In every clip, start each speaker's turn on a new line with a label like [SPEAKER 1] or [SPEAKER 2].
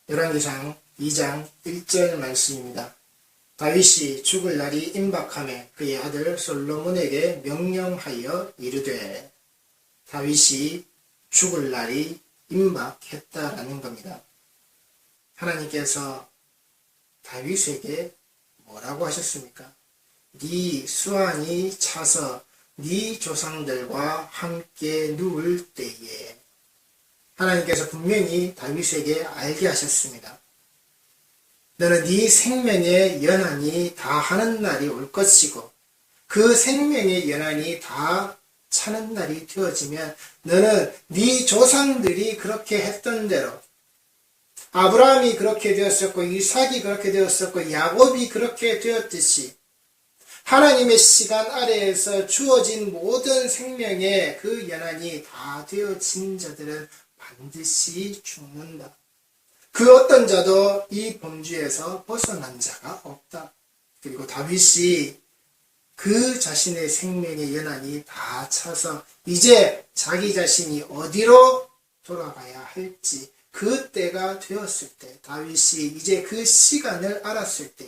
[SPEAKER 1] 열왕기상 2장 1절 말씀입니다. 다윗이 죽을 날이 임박하매 그의 아들 솔로몬에게 명령하여 이르되, 다윗이 죽을 날이 임박했다라는 겁니다. 하나님께서 다윗에게 뭐라고 하셨습니까? 네 수완이 차서 네 조상들과 함께 누울 때에, 하나님께서 분명히 다윗에게 알게 하셨습니다. 너는 네 생명의 연한이 다 하는 날이 올 것이고, 그 생명의 연한이 다 차는 날이 되어지면 너는 네 조상들이 그렇게 했던 대로, 아브라함이 그렇게 되었었고 이삭이 그렇게 되었었고 야곱이 그렇게 되었듯이 하나님의 시간 아래에서 주어진 모든 생명의 그 연한이 다 되어진 자들은 반드시 죽는다. 그 어떤 자도 이 범주에서 벗어난 자가 없다. 그리고 다윗이 그 자신의 생명의 연한이 다 차서 이제 자기 자신이 어디로 돌아가야 할지 그 때가 되었을 때, 다윗이 이제 그 시간을 알았을 때에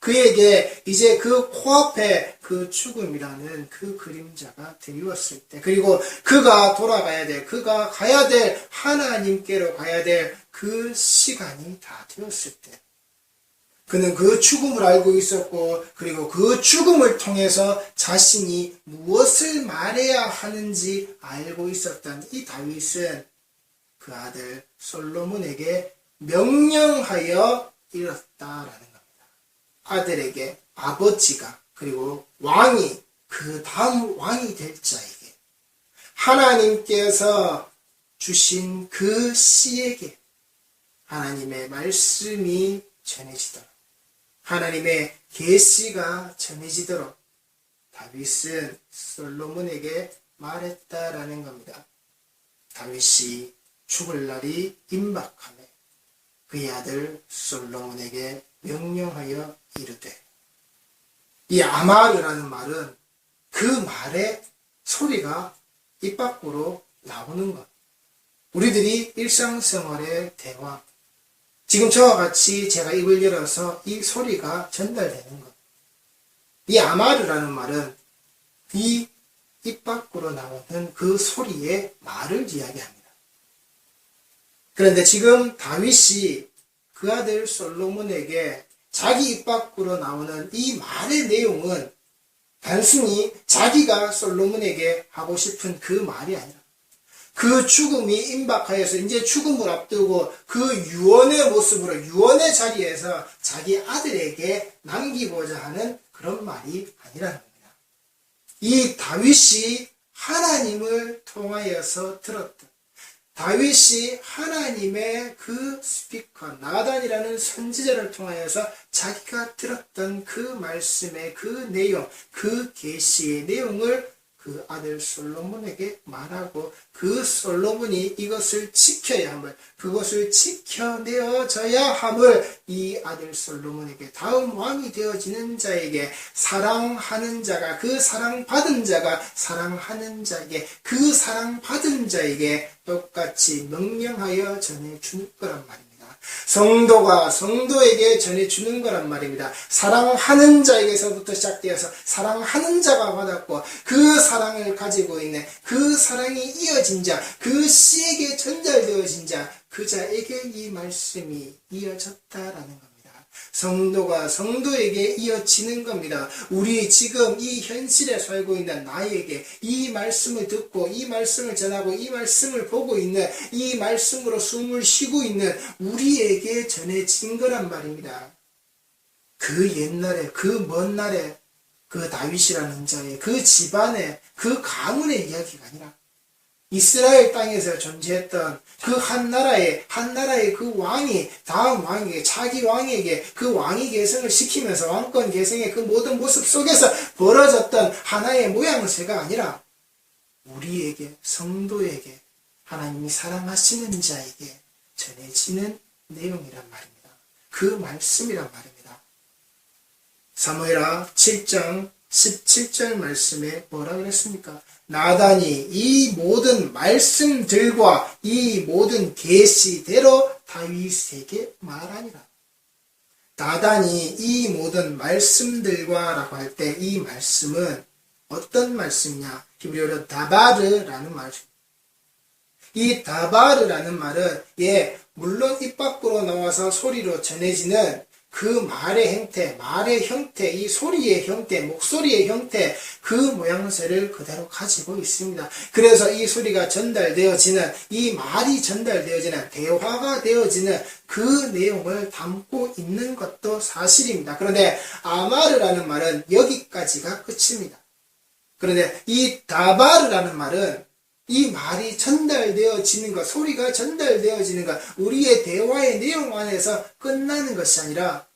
[SPEAKER 1] 그에게 이제 그 코앞에 그 죽음이라는 그 그림자가 드리웠을 때, 그리고 그가 돌아가야 될, 그가 가야 될, 하나님께로 가야 될 그 시간이 다 되었을 때, 그는 그 죽음을 알고 있었고, 그리고 그 죽음을 통해서 자신이 무엇을 말해야 하는지 알고 있었던 이 다윗은 그 아들 솔로몬에게 명령하여 이뤘다라는 겁니다. 아들에게 아버지가, 그리고 왕이, 그 다음 왕이 될 자에게 하나님께서 주신 그 씨에게 하나님의 말씀이 전해지도록, 하나님의 계시가 전해지도록 다윗은 솔로몬에게 말했다라는 겁니다. 다윗이 죽을 날이 임박하매 그의 아들 솔로몬에게 명령하여 이르되, 이 아마르라는 말은 그 말의 소리가 입 밖으로 나오는 것, 우리들이 일상생활의 대화, 지금 저와 같이 제가 입을 열어서 이 소리가 전달되는 것, 이 아마르라는 말은 이 입 밖으로 나오는 그 소리의 말을 이야기합니다. 그런데 지금 다윗이 그 아들 솔로몬에게 자기 입 밖으로 나오는 이 말의 내용은 단순히 자기가 솔로몬에게 하고 싶은 그 말이 아니라, 그 죽음이 임박하여서 이제 죽음을 앞두고 그 유언의 모습으로, 유언의 자리에서 자기 아들에게 남기고자 하는 그런 말이 아니라는 겁니다. 이 다윗이 하나님을 통하여서 들었던, 다윗이 하나님의 그 스피커 나단이라는 선지자를 통하여서 자기가 들었던 그 말씀의 그 내용, 그 계시의 내용을 그 아들 솔로몬에게 말하고, 그 솔로몬이 이것을 지켜야 함을, 그것을 지켜내어져야 함을 이 아들 솔로몬에게, 다음 왕이 되어지는 자에게, 사랑하는 자가, 그 사랑받은 자가 사랑하는 자에게, 그 사랑받은 자에게 똑같이 명령하여 전해주는 거란 말입니다. 성도가 성도에게 전해주는 거란 말입니다. 사랑하는 자에게서부터 시작되어서 사랑하는 자가 받았고, 그 사랑을 가지고 있는, 그 사랑이 이어진 자, 그 씨에게 전달되어진 자, 그 자에게 이 말씀이 이어졌다라는 겁니다. 성도가 성도에게 이어지는 겁니다. 우리 지금 이 현실에 살고 있는 나에게 이 말씀을 듣고, 이 말씀을 전하고, 이 말씀을 보고 있는, 이 말씀으로 숨을 쉬고 있는 우리에게 전해진 거란 말입니다. 그 옛날에, 그 먼 날에 그 다윗이라는 자의 그 집안의, 그 가문의 이야기가 아니라 이스라엘 땅에서 존재했던 그 한 나라의 그 왕이 다음 왕에게, 자기 왕에게 그 왕위 계승을 시키면서 왕권 계승의 그 모든 모습 속에서 벌어졌던 하나의 모양새가 아니라 우리에게, 성도에게, 하나님이 사랑하시는 자에게 전해지는 내용이란 말입니다. 그 말씀이란 말입니다. 사무엘하 7장 17절 말씀에 뭐라 그랬습니까? 나단이 이 모든 말씀들과 이 모든 계시대로 다윗에게 말하니라. 나단이 이 모든 말씀들과 라고 할 때 이 말씀은 어떤 말씀이냐? 히브리어로 다바르라는 말씀. 이 다바르라는 말은 물론 입 밖으로 나와서 소리로 전해지는 그 말의 형태, 이 소리의 형태, 목소리의 형태, 그 모양새를 그대로 가지고 있습니다. 그래서 이 소리가 전달되어지는, 이 말이 전달되어지는, 대화가 되어지는 그 내용을 담고 있는 것도 사실입니다. 그런데 아마르라는 말은 여기까지가 끝입니다. 그런데 이 다바르라는 말은 이 말이 전달되어지는 것, 소리가 전달되어지는 것, 우리의 대화의 내용 안에서 끝나는 것이 아니라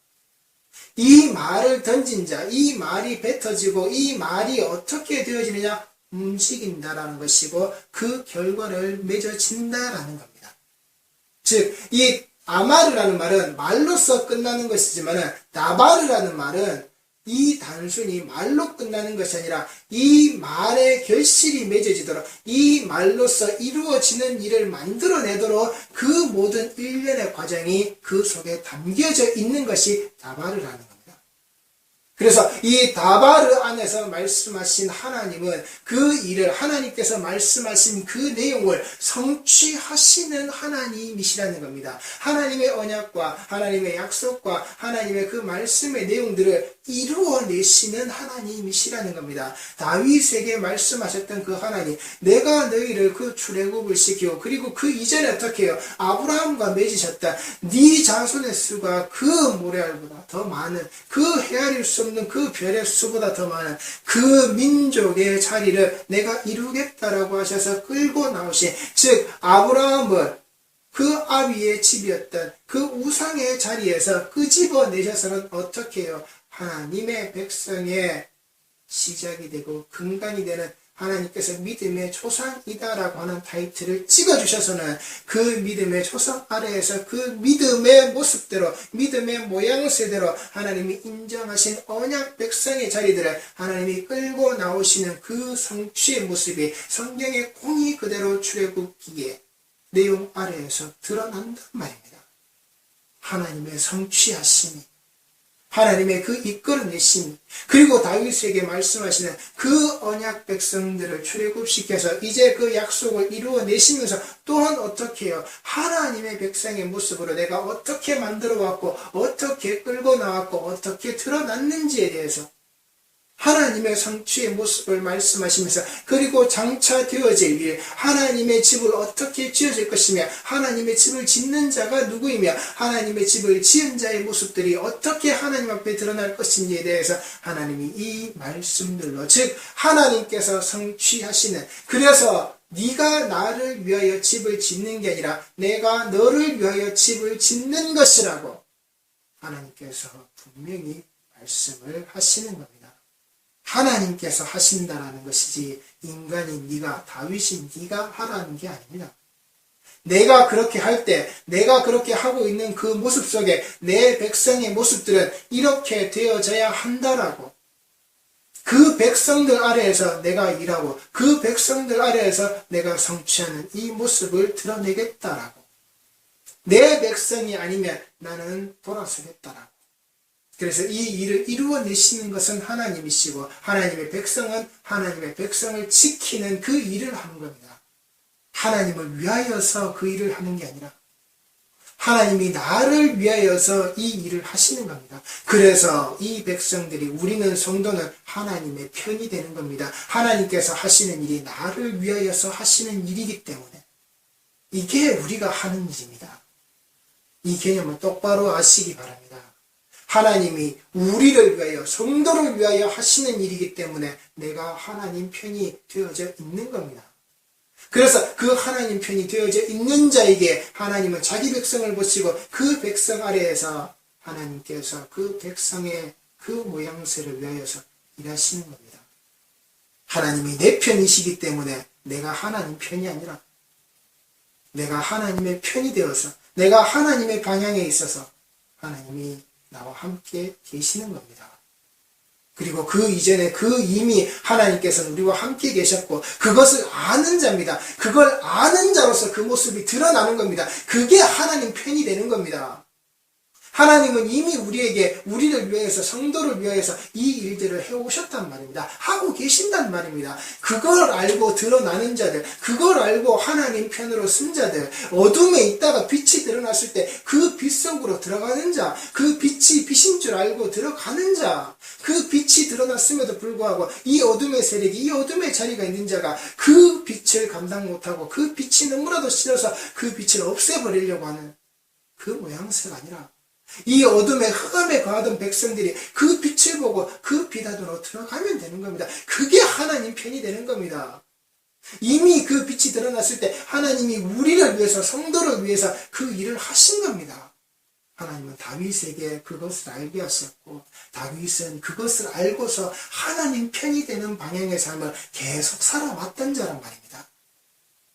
[SPEAKER 1] 이 말을 던진 자, 이 말이 뱉어지고 이 말이 어떻게 되어지느냐? 움직인다라는 것이고 그 결과를 맺어진다라는 겁니다. 즉, 이 아마르라는 말은 말로서 끝나는 것이지만 다바르라는 말은 이 단순히 말로 끝나는 것이 아니라 이 말의 결실이 맺어지도록 이 말로서 이루어지는 일을 만들어내도록 그 모든 일련의 과정이 그 속에 담겨져 있는 것이 다바르라는 겁니다. 그래서 이 다바르 안에서 말씀하신 하나님은 그 일을 하나님께서 말씀하신 그 내용을 성취하시는 하나님이시라는 겁니다. 하나님의 언약과 하나님의 약속과 하나님의 그 말씀의 내용들을 이루어내시는 하나님이시라는 겁니다. 다윗에게 말씀하셨던 그 하나님, 내가 너희를 그 출애굽을 시키고 그리고 그 이전에 어떻게 해요? 아브라함과 맺으셨다. 네 자손의 수가 그 모래알보다 더 많은, 그 헤아릴 수 없는 그 별의 수보다 더 많은 그 민족의 자리를 내가 이루겠다라고 하셔서 끌고 나오신, 즉 아브라함을 그 아비의 집이었던 그 우상의 자리에서 끄집어내셔서는 어떻게 해요? 하나님의 백성의 시작이 되고 근간이 되는, 하나님께서 믿음의 조상이다라고 하는 타이틀을 찍어주셔서는 그 믿음의 조상 아래에서 그 믿음의 모습대로, 믿음의 모양새대로 하나님이 인정하신 언약 백성의 자리들을 하나님이 끌고 나오시는 그 성취의 모습이 성경의 공이 그대로 출애굽기의 내용 아래에서 드러난단 말입니다. 하나님의 성취하심이, 하나님의 그 이끌어내심, 그리고 다윗에게 말씀하시는 그 언약 백성들을 출애굽시켜서 이제 그 약속을 이루어내시면서 또한 어떻게 해요? 하나님의 백성의 모습으로 내가 어떻게 만들어 왔고 어떻게 끌고 나왔고 어떻게 드러났는지에 대해서 하나님의 성취의 모습을 말씀하시면서, 그리고 장차 되어질 일, 하나님의 집을 어떻게 지어질 것이며 하나님의 집을 짓는 자가 누구이며 하나님의 집을 지은 자의 모습들이 어떻게 하나님 앞에 드러날 것인지에 대해서 하나님이 이 말씀들로, 즉 하나님께서 성취하시는, 그래서 네가 나를 위하여 집을 짓는 게 아니라 내가 너를 위하여 집을 짓는 것이라고 하나님께서 분명히 말씀을 하시는 겁니다. 하나님께서 하신다라는 것이지 인간인 네가, 다윗인 네가 하라는 게 아닙니다. 내가 그렇게 할 때, 내가 그렇게 하고 있는 그 모습 속에 내 백성의 모습들은 이렇게 되어져야 한다라고, 그 백성들 아래에서 내가 일하고 그 백성들 아래에서 내가 성취하는 이 모습을 드러내겠다라고, 내 백성이 아니면 나는 돌아서겠다라고. 그래서 이 일을 이루어내시는 것은 하나님이시고 하나님의 백성은 하나님의 백성을 지키는 그 일을 하는 겁니다. 하나님을 위하여서 그 일을 하는 게 아니라 하나님이 나를 위하여서 이 일을 하시는 겁니다. 그래서 이 백성들이, 우리는 성도는 하나님의 편이 되는 겁니다. 하나님께서 하시는 일이 나를 위하여서 하시는 일이기 때문에 이게 우리가 하는 일입니다. 이 개념을 똑바로 아시기 바랍니다. 하나님이 우리를 위하여, 성도를 위하여 하시는 일이기 때문에 내가 하나님 편이 되어져 있는 겁니다. 그래서 그 하나님 편이 되어져 있는 자에게 하나님은 자기 백성을 보시고 그 백성 아래에서 하나님께서 그 백성의 그 모양새를 위하여서 일하시는 겁니다. 하나님이 내 편이시기 때문에 내가 하나님 편이 아니라 내가 하나님의 편이 되어서, 내가 하나님의 방향에 있어서 하나님이 나와 함께 계시는 겁니다. 그리고 그 이전에 이미 하나님께서는 우리와 함께 계셨고 그것을 아는 자입니다. 그걸 아는 자로서 그 모습이 드러나는 겁니다. 그게 하나님 편이 되는 겁니다. 하나님은 이미 우리를 위해서, 성도를 위해서 이 일들을 해오셨단 말입니다. 하고 계신단 말입니다. 그걸 알고 드러나는 자들, 그걸 알고 하나님 편으로 쓴 자들, 어둠에 있다가 빛이 드러났을 때 그 빛 속으로 들어가는 자, 그 빛이 빛인 줄 알고 들어가는 자, 그 빛이 드러났음에도 불구하고 이 어둠의 세력이, 이 어둠의 자리가 있는 자가 그 빛을 감당 못하고 그 빛이 너무나도 싫어서 그 빛을 없애버리려고 하는 그 모양새가 아니라 이 어둠의 흑암에 거하던 백성들이 그 빛을 보고 그 빛 안으로 들어가면 되는 겁니다. 그게 하나님 편이 되는 겁니다. 이미 그 빛이 드러났을 때 하나님이 우리를 위해서, 성도를 위해서 그 일을 하신 겁니다. 하나님은 다윗에게 그것을 알게 하셨고 다윗은 그것을 알고서 하나님 편이 되는 방향의 삶을 계속 살아왔던 자란 말입니다.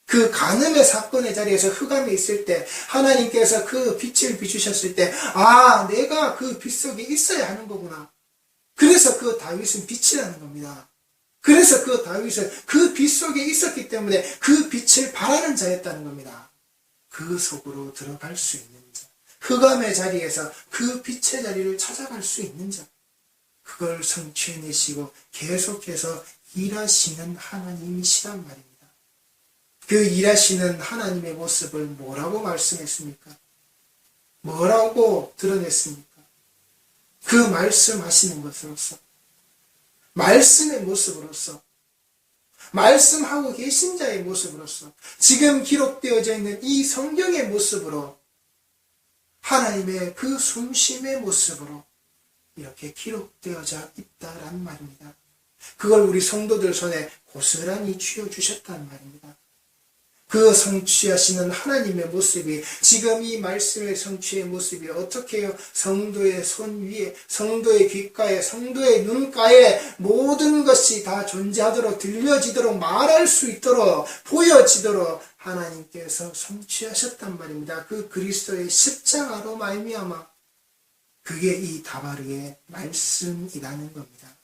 [SPEAKER 1] 그 간음의 사건의 자리에서 흑암에 있을 때 하나님께서 그 빛을 비추셨을 때 내가 그 빛 속에 있어야 하는 거구나. 그래서 그 다윗은 빛이라는 겁니다. 그래서 그 다윗은 그 빛 속에 있었기 때문에 그 빛을 바라는 자였다는 겁니다. 그 속으로 들어갈 수 있는 자, 흑암의 자리에서 그 빛의 자리를 찾아갈 수 있는 자, 그걸 성취해내시고 계속해서 일하시는 하나님이시란 말입니다. 그 일하시는 하나님의 모습을 뭐라고 말씀했습니까? 뭐라고 드러냈습니까? 그 말씀하시는 것으로서, 말씀의 모습으로서, 말씀하고 계신 자의 모습으로서, 지금 기록되어져 있는 이 성경의 모습으로, 하나님의 그 숨심의 모습으로 이렇게 기록되어져 있다란 말입니다. 그걸 우리 성도들 손에 고스란히 쥐어주셨단 말입니다. 그 성취하시는 하나님의 모습이 지금 이 말씀의 성취의 모습이 어떻게 해요? 성도의 손 위에, 성도의 귓가에, 성도의 눈가에 모든 것이 다 존재하도록, 들려지도록, 말할 수 있도록, 보여지도록 하나님께서 성취하셨단 말입니다. 그 그리스도의 십자가로 말미암아 그게 이 다바르의 말씀이라는 겁니다.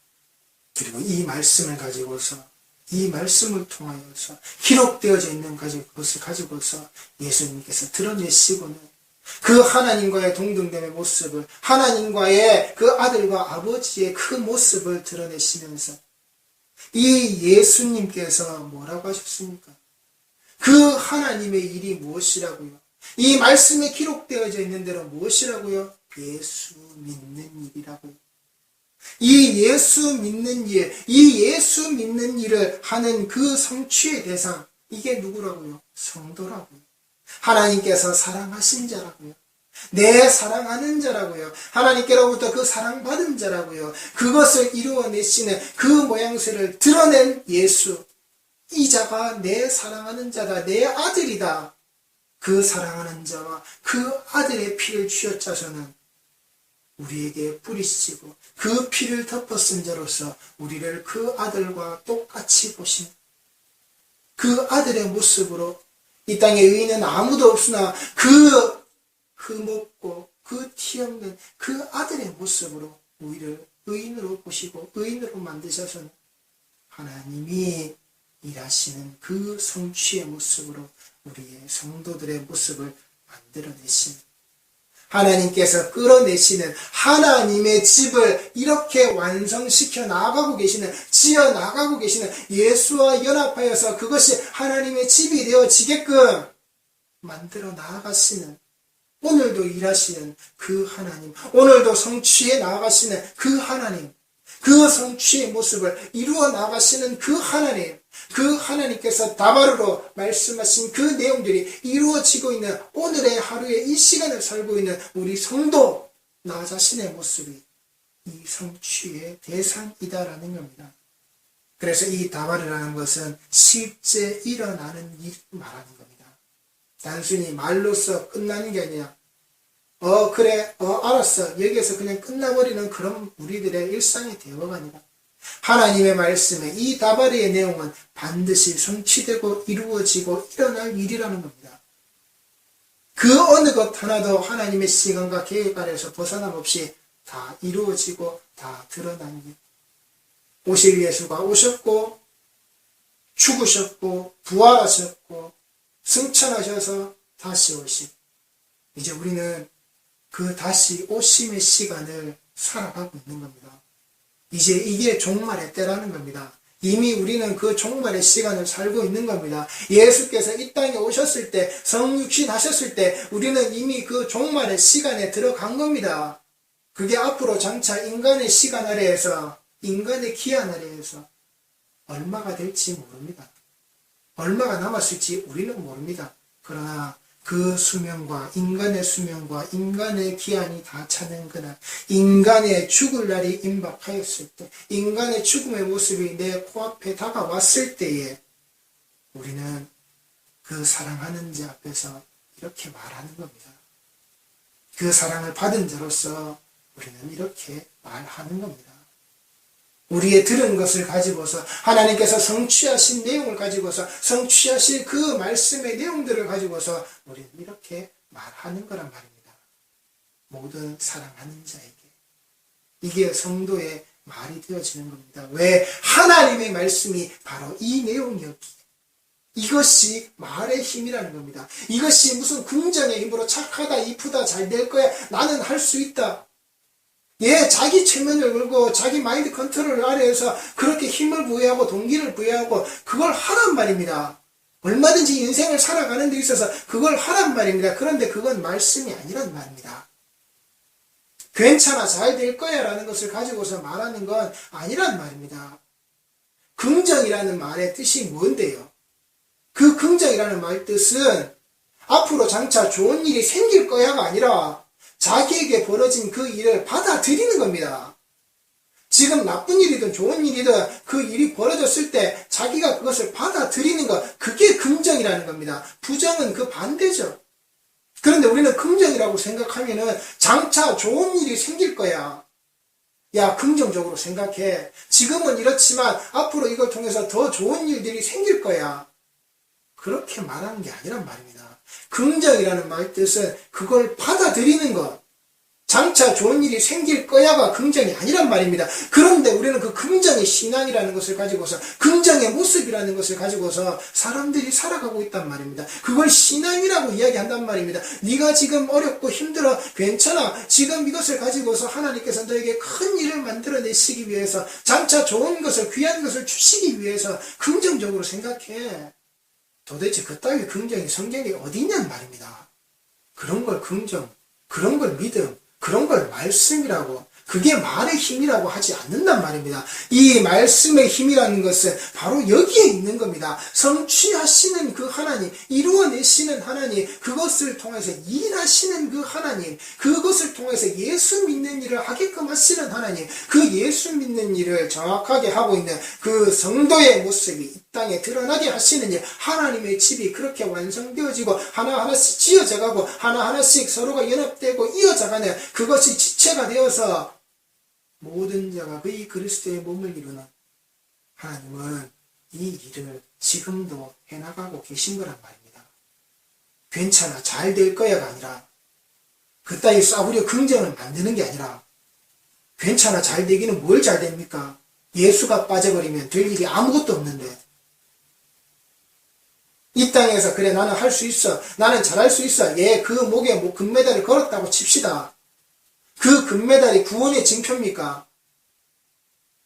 [SPEAKER 1] 그리고 이 말씀을 가지고서, 이 말씀을 통하여서 기록되어져 있는 것을 가지고서 예수님께서 드러내시고는 그 하나님과의 동등됨의 모습을, 하나님과의 그 아들과 아버지의 그 모습을 드러내시면서 이 예수님께서 뭐라고 하셨습니까? 그 하나님의 일이 무엇이라고요? 이 말씀에 기록되어져 있는 대로 무엇이라고요? 예수 믿는 일이라고요. 이 예수 믿는 일, 이 예수 믿는 일을 하는 그 성취의 대상, 이게 누구라고요? 성도라고요. 하나님께서 사랑하신 자라고요. 내 사랑하는 자라고요. 하나님께로부터 그 사랑받은 자라고요. 그것을 이루어내시는 그 모양새를 드러낸 예수, 이 자가 내 사랑하는 자다, 내 아들이다. 그 사랑하는 자와 그 아들의 피를 쥐어짜서는 우리에게 뿌리시고 그 피를 덮어 쓴 자로서 우리를 그 아들과 똑같이 보시는 그 아들의 모습으로 이 땅에 의인은 아무도 없으나 그 흠없고 그 티 없는 그 아들의 모습으로 우리를 의인으로 보시고 의인으로 만드셔서는 하나님이 일하시는 그 성취의 모습으로 우리의 성도들의 모습을 만들어내시는, 하나님께서 끌어내시는 하나님의 집을 이렇게 완성시켜 나가고 계시는, 지어 나가고 계시는, 예수와 연합하여서 그것이 하나님의 집이 되어지게끔 만들어 나아가시는, 오늘도 일하시는 그 하나님, 오늘도 성취해 나아가시는 그 하나님, 그 성취의 모습을 이루어 나가시는 그 하나님, 그 하나님께서 다바르로 말씀하신 그 내용들이 이루어지고 있는 오늘의 하루에 이 시간을 살고 있는 우리 성도, 나 자신의 모습이 이 성취의 대상이다라는 겁니다. 그래서 이 다바르라는 것은 실제 일어나는 일 말하는 겁니다. 단순히 말로써 끝나는 게 아니라 그래 알았어 여기에서 그냥 끝나버리는 그런 우리들의 일상의 대화가 아니라 하나님의 말씀에 이 다바르의 내용은 반드시 성취되고 이루어지고 일어날 일이라는 겁니다. 그 어느 것 하나도 하나님의 시간과 계획 아래에서 벗어남 없이 다 이루어지고 다 드러나는 일. 오실 예수가 오셨고 죽으셨고 부활하셨고 승천하셔서 다시 오심. 이제 우리는 그 다시 오심의 시간을 살아가고 있는 겁니다. 이제 이게 종말의 때라는 겁니다. 이미 우리는 그 종말의 시간을 살고 있는 겁니다. 예수께서 이 땅에 오셨을 때, 성육신 하셨을 때 우리는 이미 그 종말의 시간에 들어간 겁니다. 그게 앞으로 장차 인간의 시간 아래에서, 인간의 기한 아래에서 얼마가 될지 모릅니다. 얼마가 남았을지 우리는 모릅니다. 그러나 그 수명과 인간의 기한이 다 차는 그날, 인간의 죽을 날이 임박하였을 때, 인간의 죽음의 모습이 내 코앞에 다가왔을 때에 우리는 그 사랑하는 자 앞에서 이렇게 말하는 겁니다. 그 사랑을 받은 자로서 우리는 이렇게 말하는 겁니다. 우리의 들은 것을 가지고서 하나님께서 성취하신 내용을 가지고서 성취하실 그 말씀의 내용들을 가지고서 우리는 이렇게 말하는 거란 말입니다. 모든 사랑하는 자에게. 이게 성도의 말이 되어지는 겁니다. 왜? 하나님의 말씀이 바로 이 내용이었기에. 이것이 말의 힘이라는 겁니다. 이것이 무슨 긍정의 힘으로 착하다, 이쁘다, 잘 될 거야, 나는 할 수 있다. 자기 체면을 걸고 자기 마인드 컨트롤 아래에서 그렇게 힘을 부여하고 동기를 부여하고 그걸 하란 말입니다. 얼마든지 인생을 살아가는 데 있어서 그걸 하란 말입니다. 그런데 그건 말씀이 아니란 말입니다. 괜찮아, 잘 될 거야 라는 것을 가지고서 말하는 건 아니란 말입니다. 긍정이라는 말의 뜻이 뭔데요? 그 긍정이라는 말 뜻은 앞으로 장차 좋은 일이 생길 거야가 아니라 자기에게 벌어진 그 일을 받아들이는 겁니다. 지금 나쁜 일이든 좋은 일이든 그 일이 벌어졌을 때 자기가 그것을 받아들이는 것, 그게 긍정이라는 겁니다. 부정은 그 반대죠. 그런데 우리는 긍정이라고 생각하면은 장차 좋은 일이 생길 거야. 야, 긍정적으로 생각해. 지금은 이렇지만 앞으로 이걸 통해서 더 좋은 일들이 생길 거야. 그렇게 말하는 게 아니란 말입니다. 긍정이라는 말 뜻은 그걸 받아들이는 것. 장차 좋은 일이 생길 거야가 긍정이 아니란 말입니다. 그런데 우리는 그 긍정의 신앙이라는 것을 가지고서, 긍정의 모습이라는 것을 가지고서 사람들이 살아가고 있단 말입니다. 그걸 신앙이라고 이야기한단 말입니다. 네가 지금 어렵고 힘들어, 괜찮아. 지금 이것을 가지고서 하나님께서 너에게 큰 일을 만들어내시기 위해서, 장차 좋은 것을, 귀한 것을 주시기 위해서 긍정적으로 생각해. 도대체 그따위 긍정이 성경에 어디 있냔 말입니다. 그런 걸 긍정, 그런 걸 믿음, 그런 걸 말씀이라고, 그게 말의 힘이라고 하지 않는단 말입니다. 이 말씀의 힘이라는 것은 바로 여기에 있는 겁니다. 성취하시는 그 하나님, 이루어내시는 하나님, 그것을 통해서 일하시는 그 하나님, 그것을 통해서 예수 믿는 일을 하게끔 하시는 하나님, 그 예수 믿는 일을 정확하게 하고 있는 그 성도의 모습이 이 땅에 드러나게 하시는 일, 하나님의 집이 그렇게 완성되어지고 하나하나씩 지어져가고 하나하나씩 서로가 연합되고 이어져가는 그것이 지체가 되어서 모든 자가 그의 그리스도의 몸을 이루는 하나님은 이 일을 지금도 해나가고 계신 거란 말입니다. 괜찮아, 잘 될 거야가 아니라, 그따위 싸구려 긍정을 만드는 게 아니라, 괜찮아, 잘 되기는 뭘 잘 됩니까? 예수가 빠져버리면 될 일이 아무것도 없는데, 이 땅에서 그래 나는 할 수 있어, 나는 잘할 수 있어, 그 목에 금메달을 걸었다고 칩시다. 그 금메달이 구원의 징표입니까?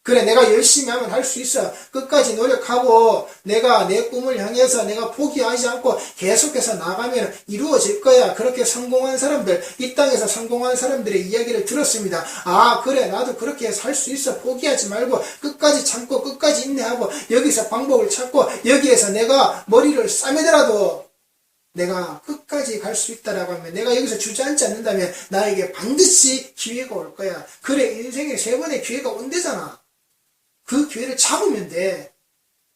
[SPEAKER 1] 그래, 내가 열심히 하면 할 수 있어. 끝까지 노력하고 내가 내 꿈을 향해서 내가 포기하지 않고 계속해서 나가면 이루어질 거야. 그렇게 성공한 사람들, 이 땅에서 성공한 사람들의 이야기를 들었습니다. 아, 그래, 나도 그렇게 살 수 있어. 포기하지 말고 끝까지 참고 끝까지 인내하고 여기서 방법을 찾고 여기에서 내가 머리를 싸매더라도 내가 끝까지 갈 수 있다라고 하면, 내가 여기서 주저앉지 않는다면 나에게 반드시 기회가 올 거야. 그래, 인생에 3번의 기회가 온대잖아. 그 기회를 잡으면 돼.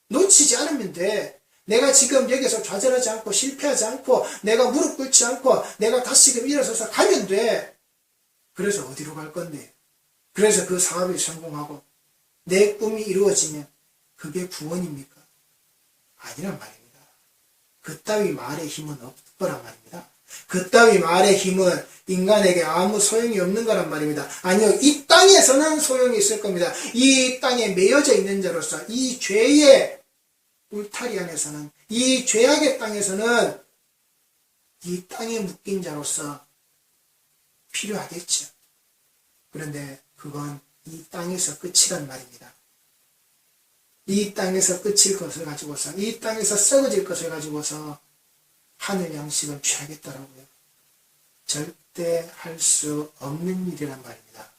[SPEAKER 1] 놓치지 않으면 돼. 내가 지금 여기서 좌절하지 않고 실패하지 않고 내가 무릎 꿇지 않고 내가 다시금 일어서서 가면 돼. 그래서 어디로 갈 건데? 그래서 그 사업이 성공하고 내 꿈이 이루어지면 그게 구원입니까? 아니란 말입니다. 그따위 말의 힘은 없더란 말입니다. 그따위 말의 힘은 인간에게 아무 소용이 없는 거란 말입니다. 아니요, 이 땅에서는 소용이 있을 겁니다. 이 땅에 매여져 있는 자로서, 이 죄의 울타리 안에서는, 이 죄악의 땅에서는 이 땅에 묶인 자로서 필요하겠죠. 그런데 그건 이 땅에서 끝이란 말입니다. 이 땅에서 끝일 것을 가지고서, 이 땅에서 썩어질 것을 가지고서 하늘 양식을 취하겠다라고요. 절대 할 수 없는 일이란 말입니다.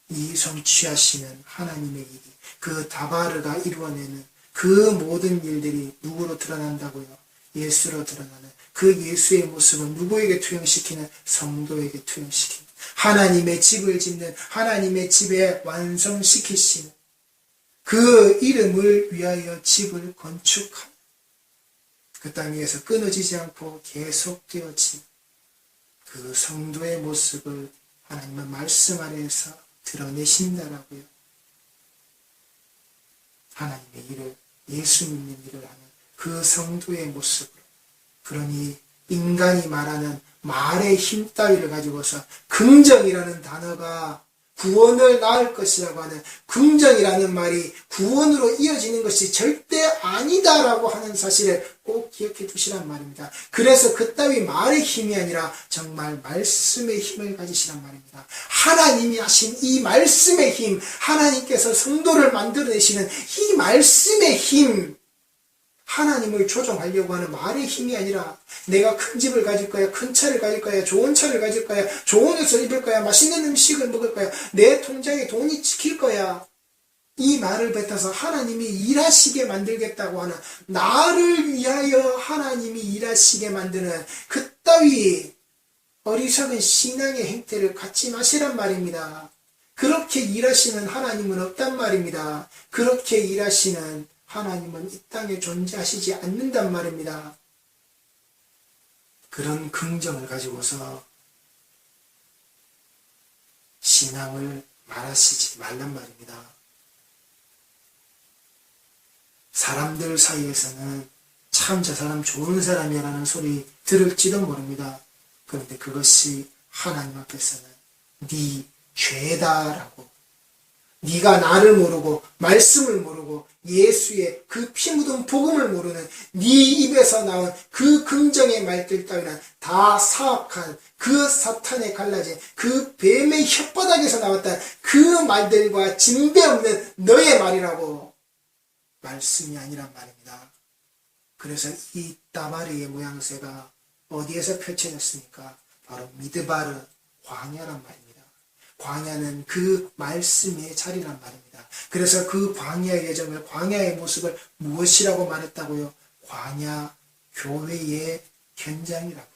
[SPEAKER 1] 이 성취하시는 하나님의 일이, 그 다바르가 이루어내는 그 모든 일들이 누구로 드러난다고요? 예수로 드러나는 그 예수의 모습은 누구에게 투영시키는? 성도에게 투영시키는, 하나님의 집을 짓는, 하나님의 집에 완성시키시는, 그 이름을 위하여 집을 건축하는, 그 땅 위에서 끊어지지 않고 계속되어진 그 성도의 모습을 하나님은 말씀 아래에서 드러내신다라고요. 하나님의 일을, 예수 믿는 일을 하는 그 성도의 모습으로. 그러니 인간이 말하는 말의 힘 따위를 가지고서 긍정이라는 단어가 구원을 낳을 것이라고 하는, 긍정이라는 말이 구원으로 이어지는 것이 절대 아니다라고 하는 사실을 꼭 기억해 두시란 말입니다. 그래서 그따위 말의 힘이 아니라 정말 말씀의 힘을 가지시란 말입니다. 하나님이 하신 이 말씀의 힘, 하나님께서 성도를 만들어내시는 이 말씀의 힘, 하나님을 조종하려고 하는 말의 힘이 아니라 내가 큰 집을 가질 거야, 큰 차를 가질 거야, 좋은 차를 가질 거야, 좋은 옷을 입을 거야, 맛있는 음식을 먹을 거야, 내 통장에 돈이 찍힐 거야, 이 말을 뱉어서 하나님이 일하시게 만들겠다고 하는, 나를 위하여 하나님이 일하시게 만드는 그따위 어리석은 신앙의 행태를 갖지 마시란 말입니다. 그렇게 일하시는 하나님은 없단 말입니다. 그렇게 일하시는 하나님은 이 땅에 존재하시지 않는단 말입니다. 그런 긍정을 가지고서 신앙을 말하시지 말란 말입니다. 사람들 사이에서는 참 저 사람 좋은 사람이라는 소리 들을지도 모릅니다. 그런데 그것이 하나님 앞에서는 네 죄다라고, 네가 나를 모르고 말씀을 모르고 예수의 그 피 묻은 복음을 모르는 네 입에서 나온 그 긍정의 말들 따위는 다 사악한 그 사탄에 갈라진 그 뱀의 혓바닥에서 나왔던 그 말들과 진배 없는 너의 말이라고, 말씀이 아니란 말입니다. 그래서 이 다바르의 모양새가 어디에서 펼쳐졌습니까? 바로 미드바르, 광야란 말입니다. 광야는 그 말씀의 자리란 말입니다. 그래서 그 광야의 예정을, 광야의 모습을 무엇이라고 말했다고요? 광야 교회의 현장이라고요.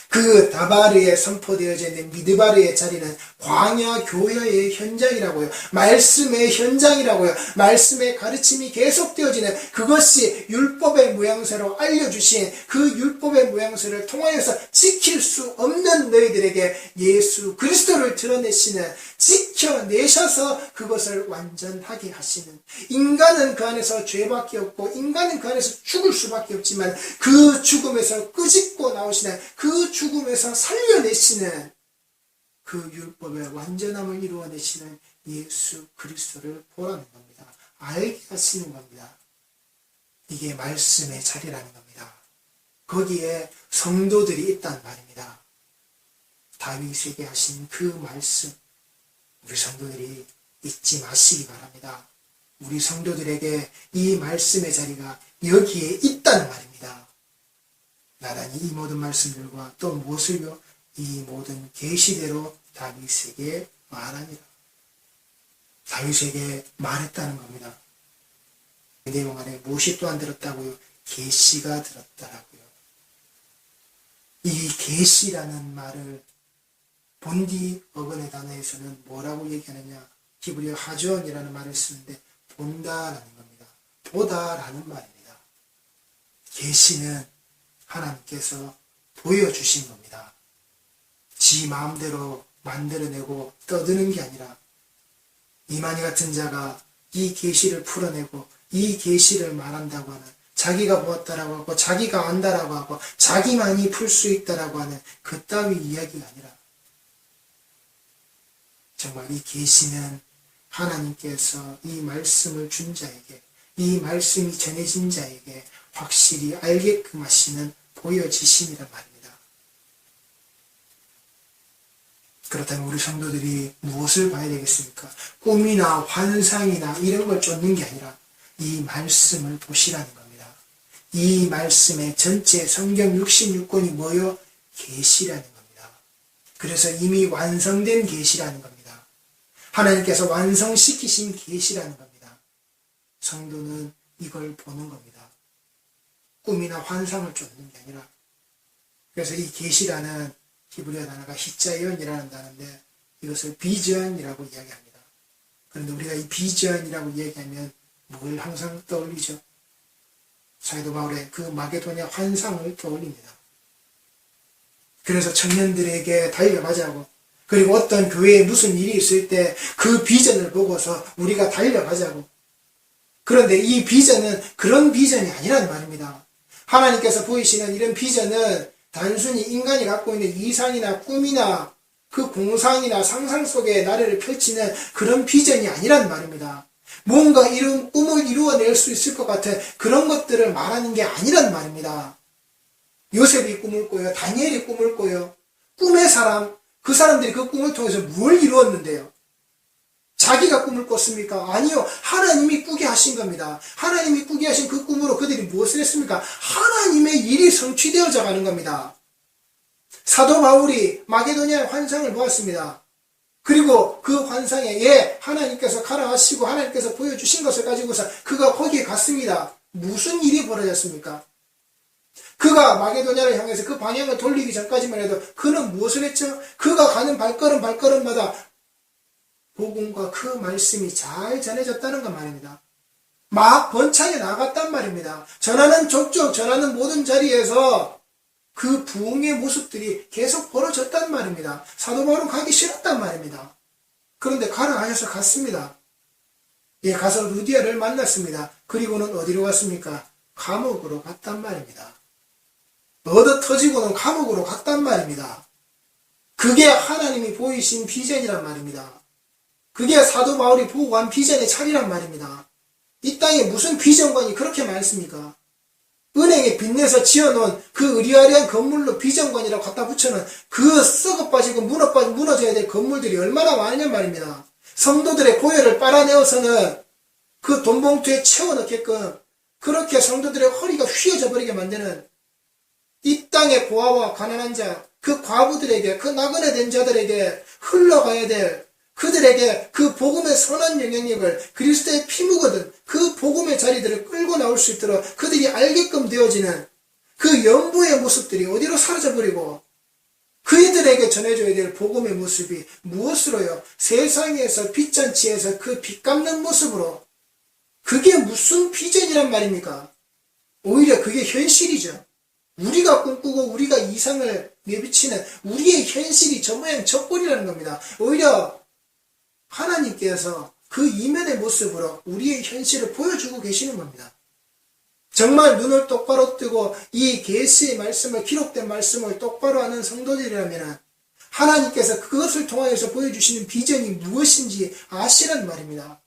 [SPEAKER 1] 그 다바르에 선포되어져 있는 미드바르의 자리는 광야 교회의 현장이라고요. 말씀의 현장이라고요. 말씀의 가르침이 계속되어지는, 그것이 율법의 모양새로 알려주신 그 율법의 모양새를 통하여서 지킬 수 없는 너희들에게 예수 그리스도를 드러내시는, 지켜내셔서 그것을 완전하게 하시는, 인간은 그 안에서 죄밖에 없고 인간은 그 안에서 죽을 수밖에 없지만 그 죽음에서 끄집고 나오시는, 그 죽음에서 살려내시는, 그 율법의 완전함을 이루어내시는 예수 그리스도를 보라는 겁니다. 알게 하시는 겁니다. 이게 말씀의 자리라는 겁니다. 거기에 성도들이 있단 말입니다. 다윗에게 하신 그 말씀, 우리 성도들이 잊지 마시기 바랍니다. 우리 성도들에게 이 말씀의 자리가 여기에 있다는 말입니다. 나단이 이 모든 말씀들과 또 무엇을요? 이 모든 계시대로 다윗에게 말하니라. 다윗에게 말했다는 겁니다. 그 내용 안에 무엇이 또한 들었다고요? 계시가 들었다라고요. 이 계시라는 말을 본디 어근의 단어에서는 뭐라고 얘기하느냐? 히브리어 하존이라는 말을 쓰는데 본다라는 겁니다. 보다라는 말입니다. 계시는 하나님께서 보여주신 겁니다. 지 마음대로 만들어내고 떠드는 게 아니라 이만희 같은 자가 이 계시를 풀어내고 이 계시를 말한다고 하는, 자기가 보았다라고 하고 자기가 안다라고 하고 자기만이 풀 수 있다라고 하는 그따위 이야기가 아니라 정말 이 계시는 하나님께서 이 말씀을 준 자에게, 이 말씀이 전해진 자에게 확실히 알게끔 하시는 보여지심이란 말입니다. 그렇다면 우리 성도들이 무엇을 봐야 되겠습니까? 꿈이나 환상이나 이런 걸 쫓는 게 아니라 이 말씀을 보시라는 겁니다. 이 말씀의 전체 성경 66권이 뭐요? 계시라는 겁니다. 그래서 이미 완성된 계시라는 겁니다. 하나님께서 완성시키신 계시라는 겁니다. 성도는 이걸 보는 겁니다. 꿈이나 환상을 쫓는 게 아니라. 그래서 이 계시라는 히브리어 단어가 히자연이라는 단어인데 이것을 비전이라고 이야기합니다. 그런데 우리가 이 비전이라고 이야기하면 뭘 항상 떠올리죠? 사도 바울의 그 마게도냐 환상을 떠올립니다. 그래서 청년들에게 달려가자고, 그리고 어떤 교회에 무슨 일이 있을 때 그 비전을 보고서 우리가 달려가자고. 그런데 이 비전은 그런 비전이 아니란 말입니다. 하나님께서 보이시는 이런 비전은 단순히 인간이 갖고 있는 이상이나 꿈이나 그 공상이나 상상 속에 나래를 펼치는 그런 비전이 아니란 말입니다. 뭔가 이런 꿈을 이루어낼 수 있을 것 같은 그런 것들을 말하는 게 아니란 말입니다. 요셉이 꿈을 꿔요. 다니엘이 꿈을 꿔요. 꿈의 사람, 그 사람들이 그 꿈을 통해서 뭘 이루었는데요? 자기가 꿈을 꿨습니까? 아니요. 하나님이 꾸게 하신 겁니다. 하나님이 꾸게 하신 그 꿈으로 그들이 무엇을 했습니까? 하나님의 일이 성취되어져 가는 겁니다. 사도 바울이 마게도냐의 환상을 보았습니다. 그리고 그 환상에 하나님께서 가라 하시고 하나님께서 보여주신 것을 가지고서 그가 거기에 갔습니다. 무슨 일이 벌어졌습니까? 그가 마게도냐를 향해서 그 방향을 돌리기 전까지만 해도 그는 무엇을 했죠? 그가 가는 발걸음마다 복음과 그 말씀이 잘 전해졌다는 것 말입니다. 막 번창해 나갔단 말입니다. 전하는 족족, 전하는 모든 자리에서 그 부흥의 모습들이 계속 벌어졌단 말입니다. 사도 바울은 가기 싫었단 말입니다. 그런데 가라 하셔서 갔습니다. 가서 루디아를 만났습니다. 그리고는 어디로 갔습니까? 감옥으로 갔단 말입니다. 얻어 터지고는 감옥으로 갔단 말입니다. 그게 하나님이 보이신 비전이란 말입니다. 그게 사도 바울이 보고 간 비전의 차리란 말입니다. 이 땅에 무슨 비전관이 그렇게 많습니까? 은행에 빚내서 지어놓은 그 의리아리한 건물로 비전관이라고 갖다 붙여놓은 그 썩어빠지고 무너져야 될 건물들이 얼마나 많으냔 말입니다. 성도들의 고열을 빨아내어서는 그 돈봉투에 채워넣게끔 그렇게 성도들의 허리가 휘어져 버리게 만드는 이 땅의 고아와 가난한 자, 그 과부들에게, 그 나그네 된 자들에게 흘러가야 될 그들에게 그 복음의 선한 영향력을 그리스도의 피무거든 그 복음의 자리들을 끌고 나올 수 있도록 그들이 알게끔 되어지는 그 연부의 모습들이 어디로 사라져버리고 그이들에게 전해줘야 될 복음의 모습이 무엇으로요? 세상에서 빚잔치에서 그 빚 갚는 모습으로. 그게 무슨 비전이란 말입니까? 오히려 그게 현실이죠. 우리가 꿈꾸고 우리가 이상을 내비치는 우리의 현실이 저 모양 저 꼴이라는 겁니다. 오히려 하나님께서 그 이면의 모습으로 우리의 현실을 보여주고 계시는 겁니다. 정말 눈을 똑바로 뜨고 이 계시의 말씀을, 기록된 말씀을 똑바로 아는 성도들이라면 하나님께서 그것을 통하여서 보여주시는 비전이 무엇인지 아시란 말입니다.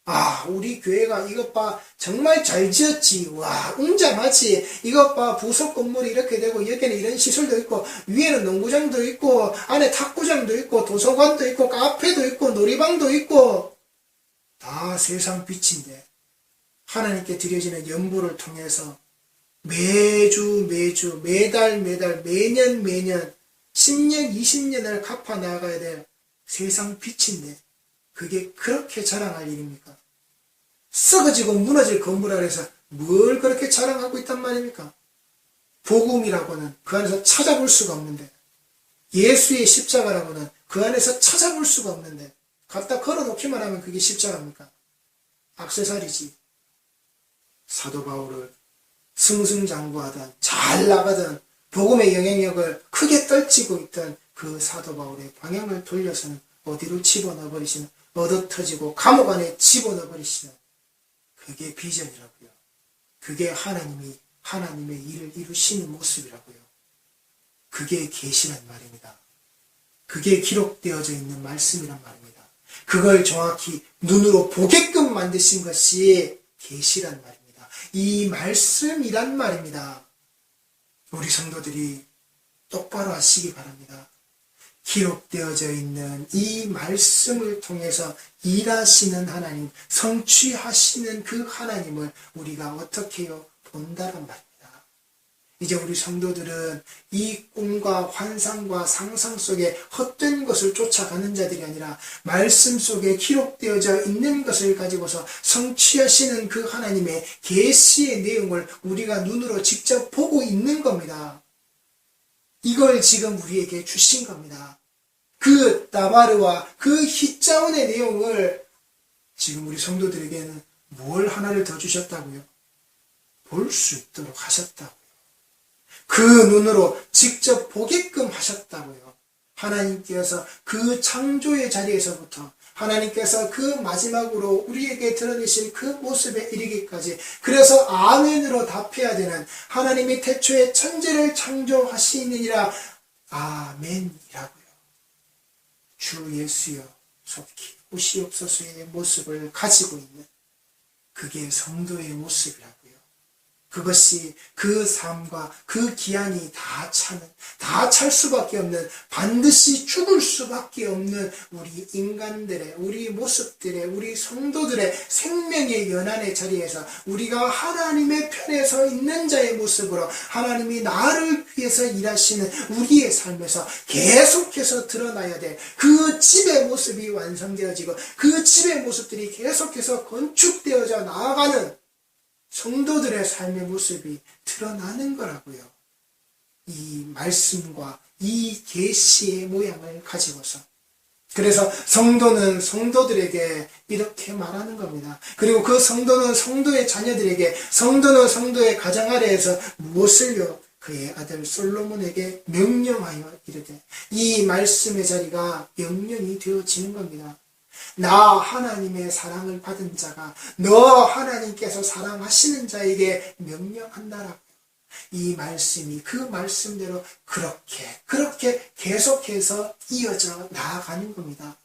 [SPEAKER 1] 아, 우리 교회가 이것 봐 정말 잘 지었지. 와, 웅장하지. 이것 봐 부속 건물이 이렇게 되고 여기는 이런 시설도 있고 위에는 농구장도 있고 안에 탁구장도 있고 도서관도 있고 카페도 있고 놀이방도 있고 다 세상 빛인데 하나님께 드려지는 연보를 통해서 매주 매달 매년 10년 20년을 갚아 나가야 될 세상 빛인데 그게 그렇게 자랑할 일입니까? 썩어지고 무너질 건물 안에서 뭘 그렇게 자랑하고 있단 말입니까? 복음이라고는 그 안에서 찾아볼 수가 없는데 예수의 십자가라고는 그 안에서 찾아볼 수가 없는데 갖다 걸어놓기만 하면 그게 십자가입니까? 액세서리지. 사도 바울을 승승장구하던 잘 나가던 복음의 영향력을 크게 떨치고 있던 그 사도 바울의 방향을 돌려서는 어디로 집어넣어버리시는, 얻어터지고 감옥 안에 집어넣어버리시는 그게 비전이라고요. 그게 하나님의 일을 이루시는 모습이라고요. 그게 계시란 말입니다. 그게 기록되어져 있는 말씀이란 말입니다. 그걸 정확히 눈으로 보게끔 만드신 것이 계시란 말입니다. 이 말씀이란 말입니다. 우리 성도들이 똑바로 하시기 바랍니다. 기록되어져 있는 이 말씀을 통해서 일하시는 하나님, 성취하시는 그 하나님을 우리가 어떻게 해요? 본다란 말입니다. 이제 우리 성도들은 이 꿈과 환상과 상상 속에 헛된 것을 쫓아가는 자들이 아니라 말씀 속에 기록되어져 있는 것을 가지고서 성취하시는 그 하나님의 계시의 내용을 우리가 눈으로 직접 보고 있는 겁니다. 이걸 지금 우리에게 주신 겁니다. 그 다바르와 그 hit자온의 내용을 지금 우리 성도들에게는 뭘 하나를 더 주셨다고요? 볼 수 있도록 하셨다고요. 그 눈으로 직접 보게끔 하셨다고요. 하나님께서 그 창조의 자리에서부터 하나님께서 그 마지막으로 우리에게 드러내신 그 모습에 이르기까지, 그래서 아멘으로 답해야 되는, 하나님이 태초에 천지를 창조하시느니라 아멘이라고요. 주 예수여 속히 오시옵소서의 모습을 가지고 있는, 그게 성도의 모습이라고요. 그것이 그 삶과 그 기한이 다 찰 수밖에 없는, 반드시 죽을 수밖에 없는 우리 인간들의, 우리 모습들의, 우리 성도들의 생명의 연한의 자리에서 우리가 하나님의 편에 서 있는 자의 모습으로 하나님이 나를 위해서 일하시는 우리의 삶에서 계속해서 드러나야 돼. 그 집의 모습이 완성되어지고 그 집의 모습들이 계속해서 건축되어져 나아가는 성도들의 삶의 모습이 드러나는 거라고요. 이 말씀과 이 계시의 모양을 가지고서. 그래서 성도는 성도들에게 이렇게 말하는 겁니다. 그리고 그 성도는 성도의 자녀들에게, 성도는 성도의 가정 아래에서 무엇을요? 그의 아들 솔로몬에게 명령하여 이르되, 이 말씀의 자리가 영영이 되어지는 겁니다. 나 하나님의 사랑을 받은 자가 너 하나님께서 사랑하시는 자에게 명령한다라고요. 이 말씀이 그 말씀대로 그렇게 계속해서 이어져 나아가는 겁니다.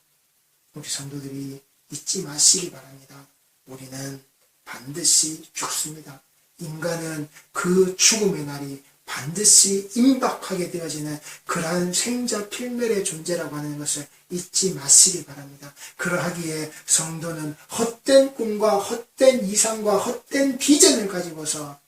[SPEAKER 1] 우리 성도들이 잊지 마시기 바랍니다. 우리는 반드시 죽습니다. 인간은 그 죽음의 날이 반드시 임박하게 되어지는 그러한 생자필멸의 존재라고 하는 것을 잊지 마시기 바랍니다. 그러하기에 성도는 헛된 꿈과 헛된 이상과 헛된 비전을 가지고서,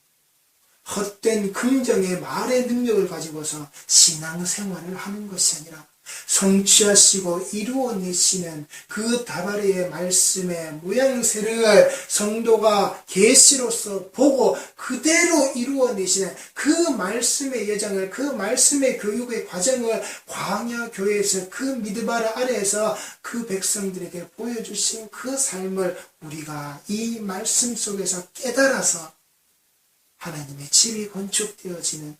[SPEAKER 1] 헛된 긍정의 말의 능력을 가지고서 신앙생활을 하는 것이 아니라 성취하시고 이루어내시는 그 다바르의 말씀의 모양새를 성도가 계시로서 보고 그대로 이루어내시는 그 말씀의 여정을, 그 말씀의 교육의 과정을 광야 교회에서 그 미드바르 아래에서 그 백성들에게 보여주신 그 삶을 우리가 이 말씀 속에서 깨달아서 하나님의 집이 건축되어지는,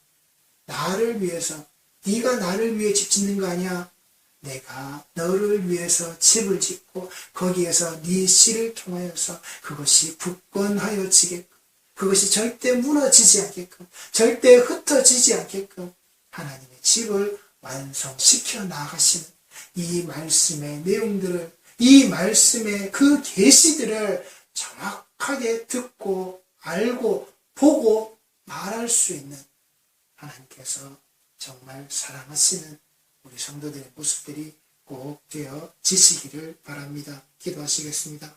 [SPEAKER 1] 나를 위해서, 네가 나를 위해 집 짓는 거 아니야? 내가 너를 위해서 집을 짓고 거기에서 네 씨를 통하여서 그것이 굳건하여지게끔, 그것이 절대 무너지지 않게끔, 절대 흩어지지 않게끔 하나님의 집을 완성시켜 나가시는 이 말씀의 내용들을, 이 말씀의 그 계시들을 정확하게 듣고 알고 보고 말할 수 있는, 하나님께서 정말 사랑하시는 우리 성도들의 모습들이 꼭 되어지시기를 바랍니다. 기도하시겠습니다.